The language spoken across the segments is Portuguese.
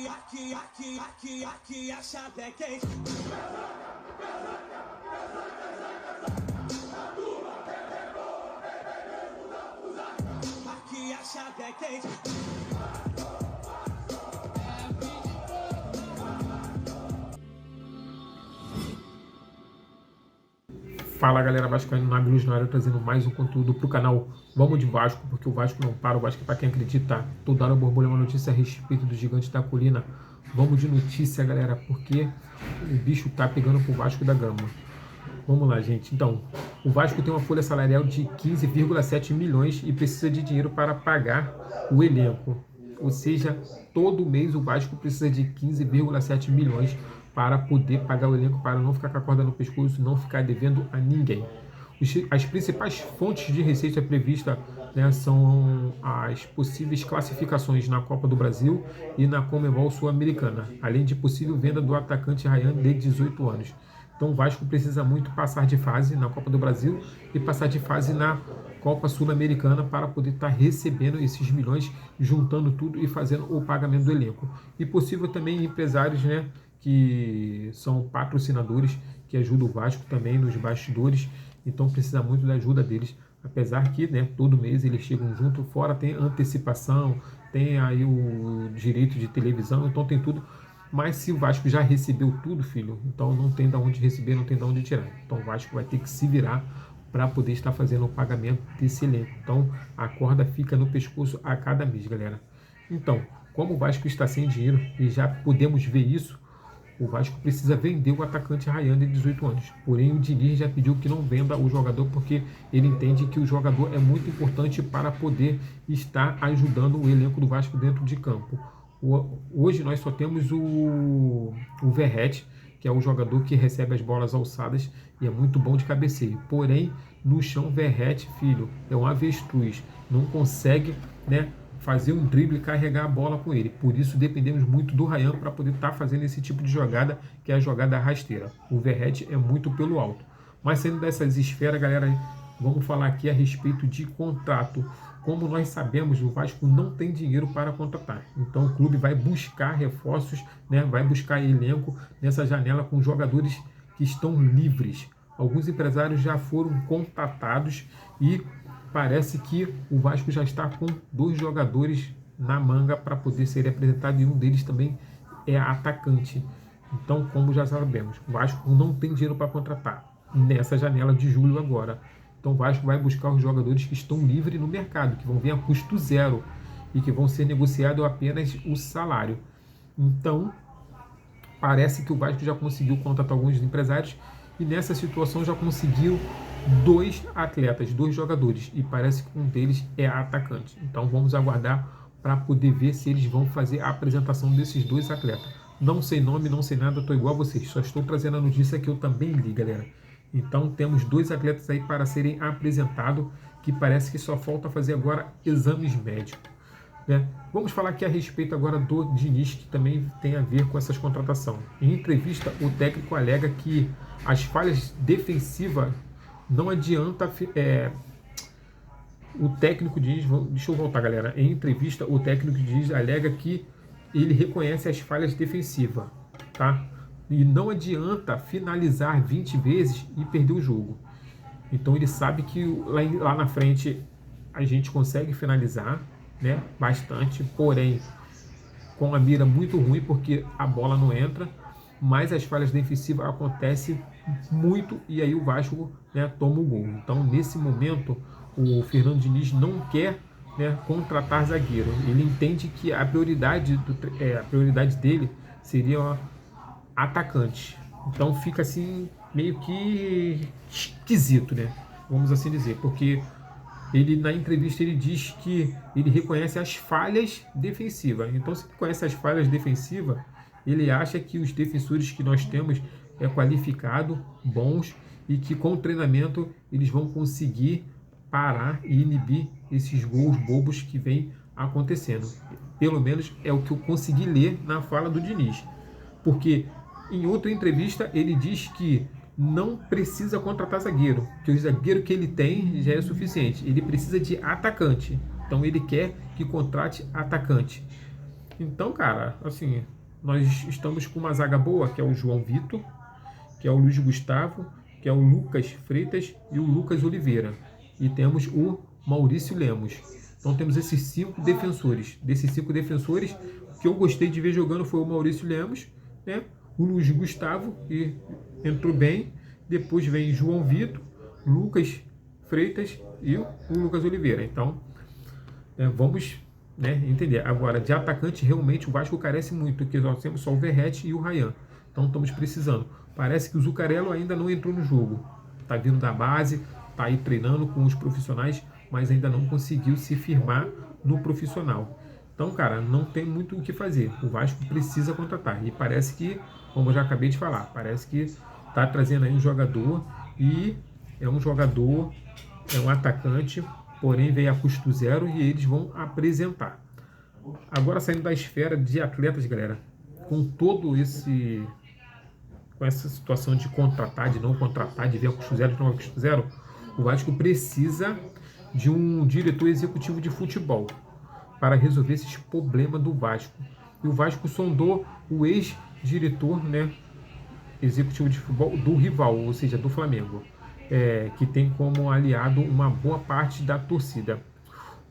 Aqui a chave é quente. Aqui a chave é quente. Fala galera vascaína, Nabilus na área, trazendo mais um conteúdo pro canal. Vamos de Vasco, porque o Vasco não para, o Vasco é para quem acredita. Toda hora borbulha uma notícia a respeito do gigante da colina. Vamos de notícia, galera, porque o bicho tá pegando pro Vasco da Gama. Vamos lá, gente. Então, o Vasco tem uma folha salarial de 15,7 milhões e precisa de dinheiro para pagar o elenco. Ou seja, todo mês o Vasco precisa de 15,7 milhões para poder pagar o elenco, para não ficar com a corda no pescoço, não ficar devendo a ninguém. As principais fontes de receita prevista, né, são as possíveis classificações na Copa do Brasil e na Conmebol Sul-Americana, além de possível venda do atacante Ryan de 18 anos. Então o Vasco precisa muito passar de fase na Copa do Brasil e passar de fase na Copa Sul-Americana para poder estar recebendo esses milhões, juntando tudo e fazendo o pagamento do elenco. E possível também empresários, né, que são patrocinadores, que ajudam o Vasco também nos bastidores. Então precisa muito da ajuda deles, apesar que, né, todo mês eles chegam junto, fora tem antecipação, tem aí o direito de televisão, então tem tudo. Mas se o Vasco já recebeu tudo, filho, então não tem de onde receber, não tem de onde tirar. Então o Vasco vai ter que se virar para poder estar fazendo o pagamento desse elenco. Então a corda fica no pescoço a cada mês, galera. Então, como o Vasco está sem dinheiro, e já podemos ver isso, o Vasco precisa vender o atacante Ryan de 18 anos. Porém, o Diniz já pediu que não venda o jogador, porque ele entende que o jogador é muito importante para poder estar ajudando o elenco do Vasco dentro de campo. Hoje nós só temos o Verratti, que é o jogador que recebe as bolas alçadas e é muito bom de cabeceio. Porém, no chão, Verratti, filho, é um avestruz. Não consegue, né, fazer um drible e carregar a bola com ele. Por isso dependemos muito do Ryan para poder estar fazendo esse tipo de jogada, que é a jogada rasteira. O Verratti é muito pelo alto. Mas saindo dessas esferas, galera, vamos falar aqui a respeito de contrato. Como nós sabemos, o Vasco não tem dinheiro para contratar. Então o clube vai buscar reforços, né, vai buscar elenco nessa janela com jogadores que estão livres. Alguns empresários já foram contatados e parece que o Vasco já está com 2 jogadores na manga para poder ser apresentado, e um deles também é atacante. Então, como já sabemos, o Vasco não tem dinheiro para contratar nessa janela de julho agora. Então o Vasco vai buscar os jogadores que estão livres no mercado, que vão vir a custo zero e que vão ser negociado apenas o salário. Então, parece que o Vasco já conseguiu contratar alguns empresários e nessa situação já conseguiu 2 atletas, 2 jogadores, e parece que um deles é atacante. Então vamos aguardar para poder ver se eles vão fazer a apresentação desses 2 atletas. Não sei nome, não sei nada, estou igual a vocês, só estou trazendo a notícia que eu também li, galera. Então temos 2 atletas aí para serem apresentados, que parece que só falta fazer agora exames médicos, né? Vamos falar aqui a respeito agora do Diniz, que também tem a ver com essas contratações. Em entrevista, o técnico alega que as falhas defensivas não adianta. O técnico diz, deixa eu voltar, galera. Em entrevista, o técnico diz, alega que ele reconhece as falhas defensivas, tá? E não adianta finalizar 20 vezes e perder o jogo. Então ele sabe que lá na frente a gente consegue finalizar, né, bastante, porém com a mira muito ruim, porque a bola não entra, mas as falhas defensivas acontecem muito e aí o Vasco, né, toma o gol. Então nesse momento o Fernando Diniz não quer, né, contratar zagueiro. Ele entende que a prioridade dele seria atacante. Então fica assim meio que esquisito, né? Vamos assim dizer, porque ele na entrevista ele diz que ele reconhece as falhas defensivas. Então se ele conhece as falhas defensivas, ele acha que os defensores que nós temos é qualificado, bons, e que com o treinamento eles vão conseguir parar e inibir esses gols bobos que vem acontecendo. Pelo menos é o que eu consegui ler na fala do Diniz. Porque em outra entrevista ele diz que não precisa contratar zagueiro, que o zagueiro que ele tem já é suficiente. Ele precisa de atacante. Então ele quer que contrate atacante. Então, cara, assim, nós estamos com uma zaga boa, que é o João Vitor, que é o Luiz Gustavo, que é o Lucas Freitas e o Lucas Oliveira. E temos o Maurício Lemos. Então temos esses 5 defensores. Desses 5 defensores, o que eu gostei de ver jogando foi o Maurício Lemos, né? O Luiz Gustavo, que entrou bem. Depois vem João Vitor, Lucas Freitas e o Lucas Oliveira. Então, vamos, né, entender. Agora, de atacante, realmente o Vasco carece muito, porque nós temos só o Verratti e o Ryan. Então estamos precisando. Parece que o Zuccarello ainda não entrou no jogo. Está vindo da base, está aí treinando com os profissionais, mas ainda não conseguiu se firmar no profissional. Então, cara, não tem muito o que fazer. O Vasco precisa contratar. E parece que, como eu já acabei de falar, parece que está trazendo aí um jogador e é um jogador, é um atacante, porém veio a custo zero e eles vão apresentar. Agora, saindo da esfera de atletas, galera, com essa situação de contratar, de não contratar, de ver a custo zero, de não a custo zero, o Vasco precisa de um diretor executivo de futebol para resolver esses problemas do Vasco. E o Vasco sondou o ex-diretor, né, executivo de futebol do rival, ou seja, do Flamengo, que tem como aliado uma boa parte da torcida.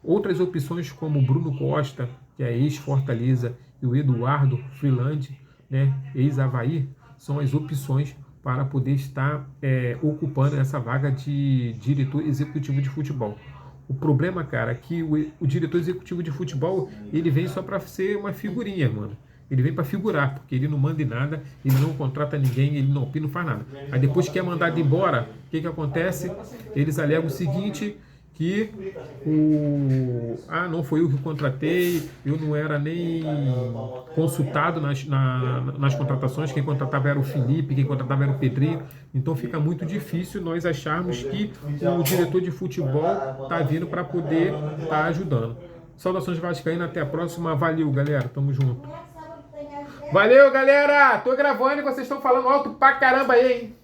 Outras opções como o Bruno Costa, que é ex-Fortaleza, e o Eduardo Freeland, né, ex-Avaí, são as opções para poder estar ocupando essa vaga de diretor executivo de futebol. O problema, cara, é que o diretor executivo de futebol, ele vem só para ser uma figurinha, mano. Ele vem para figurar, porque ele não manda em nada, ele não contrata ninguém, ele não opina, não faz nada. Aí depois que é mandado embora, o que acontece? Eles alegam o seguinte, que não foi eu que contratei, eu não era nem consultado nas contratações, quem contratava era o Felipe, quem contratava era o Pedrinho, então fica muito difícil nós acharmos que o diretor de futebol está vindo para poder estar ajudando. Saudações vascaínas, até a próxima, valeu galera, tamo junto. Valeu galera, tô gravando e vocês estão falando alto pra caramba aí, hein?